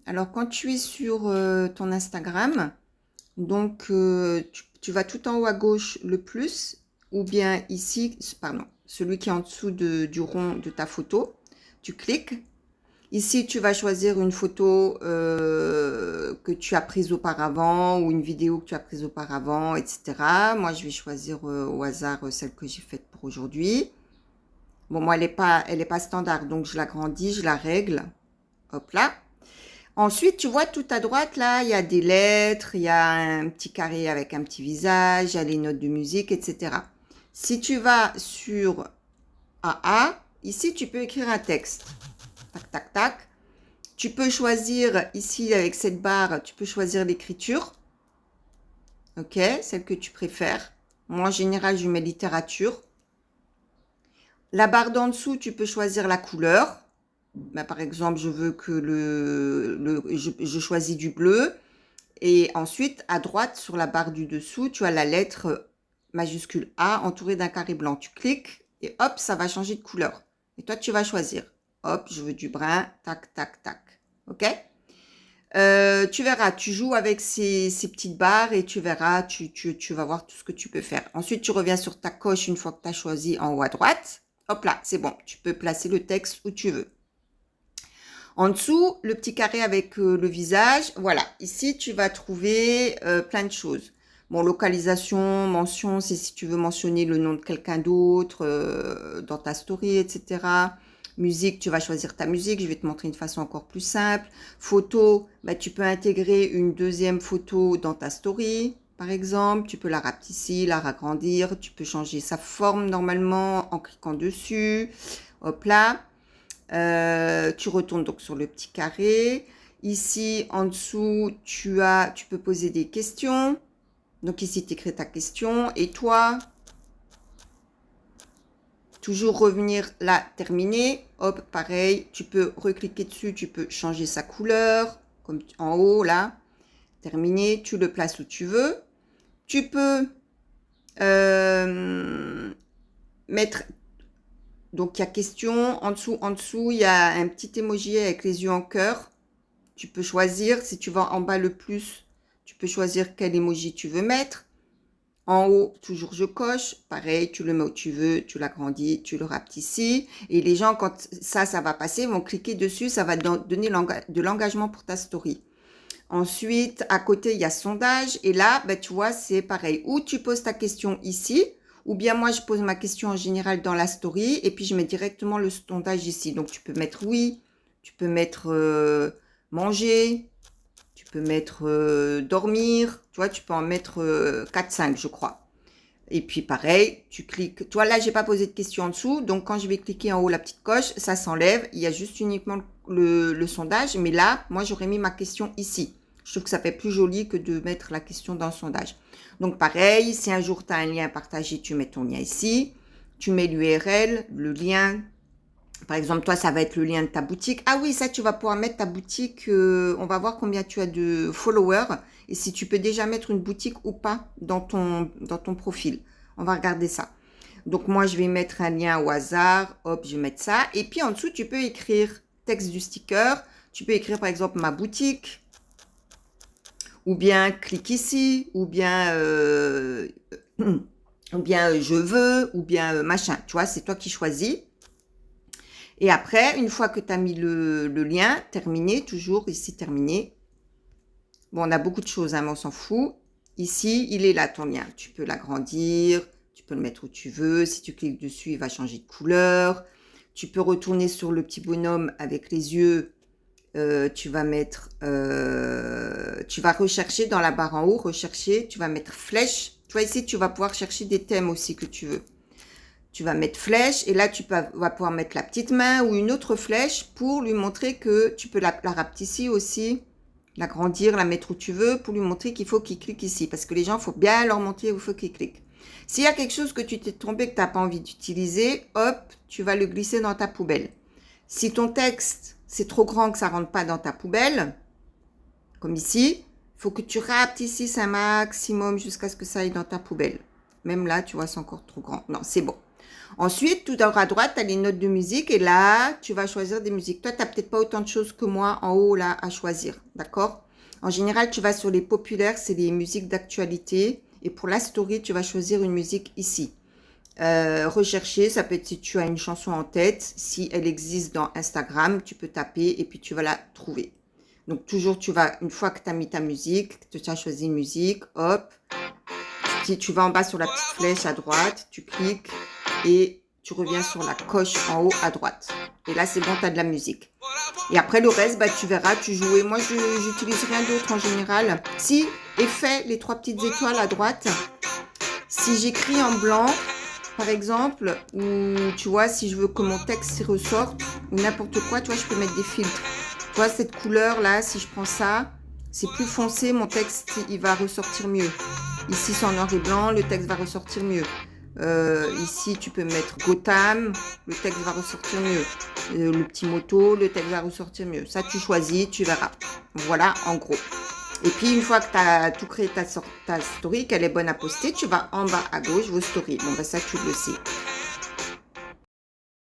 Alors, quand tu es sur ton Instagram, donc tu vas tout en haut à gauche le plus, ou bien ici, pardon, celui qui est en dessous du rond de ta photo, tu cliques. Ici, tu vas choisir une photo que tu as prise auparavant ou une vidéo que tu as prise auparavant, etc. Moi, je vais choisir au hasard celle que j'ai faite pour aujourd'hui. Bon, moi, elle est pas standard, donc je l'agrandis, je la règle. Hop là. Ensuite, tu vois tout à droite, là, il y a des lettres, il y a un petit carré avec un petit visage, il y a les notes de musique, etc. Si tu vas sur AA, ici, tu peux écrire un texte. Tac, tac, tac. Tu peux choisir, ici, avec cette barre, tu peux choisir l'écriture. OK, celle que tu préfères. Moi, en général, je mets littérature. La barre d'en dessous, tu peux choisir la couleur. Ben, par exemple, je veux que je choisis du bleu. Et ensuite, à droite, sur la barre du dessous, tu as la lettre majuscule A entourée d'un carré blanc. Tu cliques et hop, ça va changer de couleur. Et toi, tu vas choisir. Hop, je veux du brun, tac, tac, tac. OK? Tu verras, tu joues avec ces petites barres et tu verras, tu vas voir tout ce que tu peux faire. Ensuite, tu reviens sur ta coche une fois que tu as choisi en haut à droite. Hop là, c'est bon. Tu peux placer le texte où tu veux. En dessous, le petit carré avec le visage. Voilà, ici, tu vas trouver plein de choses. Bon, localisation, mention, c'est si tu veux mentionner le nom de quelqu'un d'autre dans ta story, etc. Musique, tu vas choisir ta musique. Je vais te montrer une façon encore plus simple. Photo, bah, tu peux intégrer une deuxième photo dans ta story, par exemple. Tu peux la rapetisser, la ragrandir. Tu peux changer sa forme normalement en cliquant dessus. Hop là. Tu retournes donc sur le petit carré. Ici, en dessous, tu peux poser des questions. Donc ici, tu écris ta question. Et toi, toujours revenir là, terminer. Hop, pareil, tu peux recliquer dessus, tu peux changer sa couleur, comme en haut là. Terminé, tu le places où tu veux. Tu peux mettre, donc il y a question, en dessous, il y a un petit emoji avec les yeux en cœur. Tu peux choisir, si tu vas en bas le plus, tu peux choisir quel emoji tu veux mettre. En haut, toujours je coche. Pareil, tu le mets où tu veux, tu l'agrandis, tu le rapetissis. Et les gens, quand ça va passer, vont cliquer dessus. Ça va donner de l'engagement pour ta story. Ensuite, à côté, il y a sondage. Et là, ben, tu vois, c'est pareil. Ou tu poses ta question ici, ou bien moi, je pose ma question en général dans la story. Et puis, je mets directement le sondage ici. Donc, tu peux mettre oui, tu peux mettre manger, tu peux mettre dormir, tu vois, tu peux en mettre 4-5, je crois. Et puis pareil, tu cliques. Tu vois, là, j'ai pas posé de question en dessous. Donc, quand je vais cliquer en haut la petite coche, ça s'enlève. Il y a juste uniquement le sondage. Mais là, moi, j'aurais mis ma question ici. Je trouve que ça fait plus joli que de mettre la question dans le sondage. Donc, pareil, si un jour tu as un lien à partager, tu mets ton lien ici. Tu mets l'URL, le lien. Par exemple, toi, ça va être le lien de ta boutique. Ah oui, ça, tu vas pouvoir mettre ta boutique. On va voir combien tu as de followers et si tu peux déjà mettre une boutique ou pas dans ton profil. On va regarder ça. Donc, moi, je vais mettre un lien au hasard. Hop, je vais mettre ça. Et puis, en dessous, tu peux écrire texte du sticker. Tu peux écrire, par exemple, ma boutique. Ou bien, clique ici. Ou bien, je veux. Ou bien, machin. Tu vois, c'est toi qui choisis. Et après, une fois que tu as mis le lien, terminé, toujours ici, terminé. Bon, on a beaucoup de choses, hein, mais on s'en fout. Ici, il est là, ton lien. Tu peux l'agrandir, tu peux le mettre où tu veux. Si tu cliques dessus, il va changer de couleur. Tu peux retourner sur le petit bonhomme avec les yeux. Tu vas rechercher dans la barre en haut, rechercher. Tu vas mettre flèche. Tu vois, ici, tu vas pouvoir chercher des thèmes aussi que tu veux. Tu vas mettre flèche et là, vas pouvoir mettre la petite main ou une autre flèche pour lui montrer que tu peux la rapetisser aussi, l'agrandir, la mettre où tu veux pour lui montrer qu'il faut qu'il clique ici. Parce que les gens, il faut bien leur montrer où il faut qu'ils cliquent. S'il y a quelque chose que tu t'es trompé, que tu n'as pas envie d'utiliser, hop, tu vas le glisser dans ta poubelle. Si ton texte, c'est trop grand que ça ne rentre pas dans ta poubelle, comme ici, il faut que tu rapetisses un maximum jusqu'à ce que ça aille dans ta poubelle. Même là, tu vois, c'est encore trop grand. Non, c'est bon. Ensuite, tout en haut à droite, tu as les notes de musique et là, tu vas choisir des musiques. Toi, tu n'as peut-être pas autant de choses que moi en haut là à choisir, d'accord? En général, tu vas sur les populaires, c'est les musiques d'actualité. Et pour la story, tu vas choisir une musique ici. Rechercher, ça peut être si tu as une chanson en tête. Si elle existe dans Instagram, tu peux taper et puis tu vas la trouver. Donc toujours, tu vas, une fois que tu as mis ta musique, que tu as choisi une musique, hop, tu vas en bas sur la petite flèche à droite, tu cliques et tu reviens sur la coche en haut à droite. Et là, c'est bon, tu as de la musique. Et après, le reste, bah, tu verras, tu joues. Et moi, je n'utilise rien d'autre en général. Si, effet, les 3 petites étoiles à droite, si j'écris en blanc, par exemple, ou tu vois, si je veux que mon texte ressorte, ou n'importe quoi, tu vois, je peux mettre des filtres. Tu vois, cette couleur-là, si je prends ça, c'est plus foncé, mon texte, il va ressortir mieux. Ici, c'est en noir et blanc, le texte va ressortir mieux. Ici, tu peux mettre Gotham, le texte va ressortir mieux. Le petit moto, le texte va ressortir mieux. Ça, tu choisis, tu verras. Voilà, en gros. Et puis, une fois que tu as tout créé ta story, qu'elle est bonne à poster, tu vas en bas à gauche, vos stories. Bon, ben ça, tu le sais.